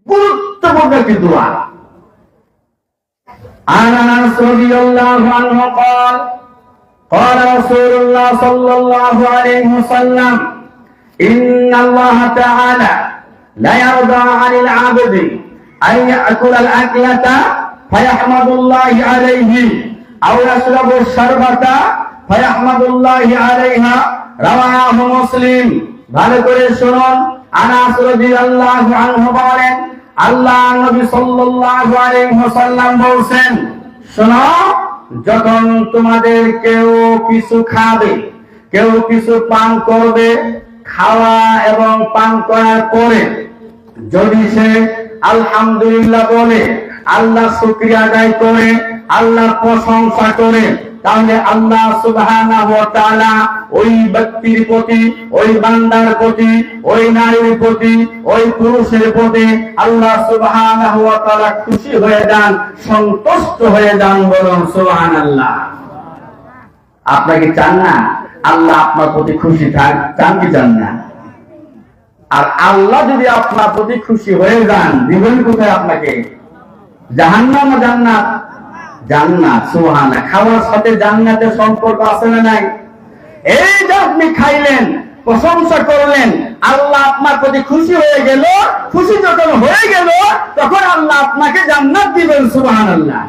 গুরুত্বপূর্ণ একটি দোয়া। আনাস রাদিয়াল্লাহু আনহু قال قال رسول الله صلى الله عليه وسلم إن الله تعالى لا يرضى عن العبد أن يأكل الأكلة فيحمد الله عليه أو يشرب الشربة فيحمد الله عليها رواه مسلم। ভালো করে শুনুন, আনাস রাদিয়াল্লাহু আনহু বলেন, আল্লাহ নবী সাল্লাল্লাহু আলাইহি ওয়াসাল্লাম বলেন, শোনো, যখন তোমাদের কেউ কিছু খাবে, কেউ কিছু পান করবে, খাওয়া এবং পান করার পরে যদি সে আলহামদুলিল্লাহ বলে, আল্লাহ শুকরিয়া আদায় করে, আল্লাহর প্রশংসা করে, তাহলে আল্লাহ সুবহানাহু ওয়া তাআলা ওই ব্যক্তির প্রতি, ওই বান্দার প্রতি, ওই নারীর প্রতি, ওই পুরুষের প্রতি আল্লাহ সুবহানাহু ওয়া তাআলা খুশি হয়ে যান, সন্তুষ্ট হয়ে যান। বলুন সুবহানাল্লাহ। আপনাকে চান না আল্লাহ আপনার প্রতি খুশি থাক? চান কি চান না? আর আল্লাহ যদি আপনার প্রতি খুশি হয়ে যান, দিবেন কোথায় আপনাকে? জাহান্নাম না জান্নাত? জান্নাত। সুবহানাল্লাহ। খাওয়ার সাথে জান্নাতের সম্পর্ক আছে না নাই? এই যে আপনি খাইলেন, প্রশংসা করলেন, আল্লাহ আপনার প্রতি খুশি হয়ে গেল, খুশি যখন হয়ে গেল তখন আল্লাহ আপনাকে জান্নাত দিবেন। সুবহানাল্লাহ।